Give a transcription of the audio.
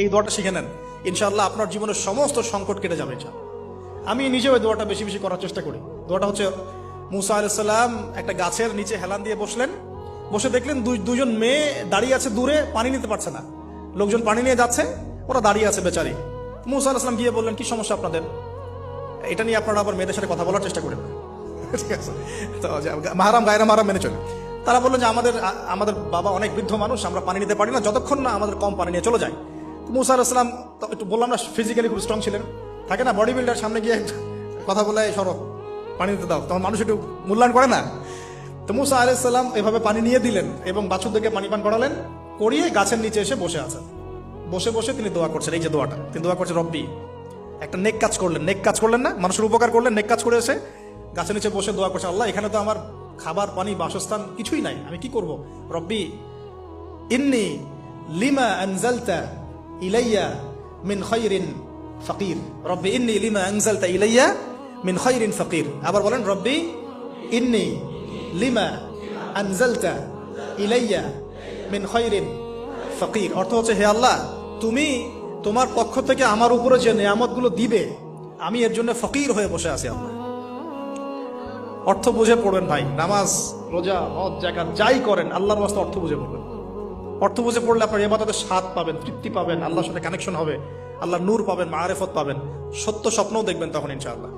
এই দোয়াটা শিখে নেন, ইনশাআল্লাহ আপনার জীবনের সমস্ত সংকট কেটে যাবে। আমি নিজেও এই দোয়াটা বেশি বেশি করার চেষ্টা করি। দোয়াটা হচ্ছে, মুসা আলাইহিস সালাম একটা গাছের নিচে হেলান দিয়ে বসলেন, বসে দেখলেন দুজন মেয়ে দাঁড়িয়ে আছে দূরে, পানি নিতে পারছে না। লোকজন পানি নিয়ে যাচ্ছে, ওরা দাঁড়িয়ে আছে বেচারি। মুসা আলাইহিস সালাম গিয়ে বললেন, কি সমস্যা আপনাদের? এটা নিয়ে আপনারা আবার মেয়েদের সাথে কথা বলার চেষ্টা করেন, ঠিক আছে? তো মাহারাম গায়রা মাহারাম মেনে চলে। তারা বললেন যে আমাদের বাবা অনেক বৃদ্ধ মানুষ, আমরা পানি নিতে পারি না যতক্ষণ না আমাদের কম পানি নিয়ে চলে যায়। মুসা আলাইহিস সালাম একটু বললাম না, ফিজিক্যালি খুব স্ট্রং ছিলেন, থাকে না বডি বিল্ডার, সামনে গিয়ে কথা বলে সরো পানি দিতে দাও, তখন মানুষ একটু মূল্যায়ন করে না। তো মুসা আলাইহিস সালাম এভাবে পানি নিয়ে দিলেন এবং বাছুরদেরকে পানি পান করালেন, করিয়ে গাছের নিচে এসে বসে আছেন। বসে বসে তিনি দোয়া করছেন, এই যে দোয়াটা তিনি দোয়া করছেন, রব্বি, একটা নেক কাজ করলেন, নেক কাজ করলেন না, মানুষের উপকার করলেন, নেক কাজ করে এসে গাছের নিচে বসে দোয়া করছে, আল্লাহ এখানে তো আমার খাবার পানি বাসস্থান কিছুই নাই, আমি কি করব? রব্বি ইন্নি লিমা আনজালতা ইলাইয়া মিন খায়রিন ফাকির, রব্বি ইন্নি লিমা আনজালতা ইলাইয়া মিন খায়রিন ফাকির। আবার বলেন, রব্বি ইন্নি লিমা আনজালতা ইলাইয়া মিন খায়রিন ফাকির। অর্থ হচ্ছে, হে আল্লাহ, তুমি তোমার পক্ষ থেকে আমার উপরে যে নিয়ামতগুলো দিবে, আমি এর জন্য ফকির হয়ে বসে আছি। আল্লাহ অর্থ বুঝে পড়বেন ভাই, নামাজ রোজা হজ যাকাত যাই করেন আল্লাহর ওয়াস্তে অর্থ বুঝে পড়বেন। অর্থ বুঝে পড়লে আপনার ইবাদতের স্বাদ পাবেন, তৃপ্তি পাবেন, আল্লাহর সাথে কানেকশন হবে, আল্লাহর নূর পাবেন, মাআরিফত পাবেন, সত্য স্বপ্নও দেখবেন তখন ইনশাআল্লাহ।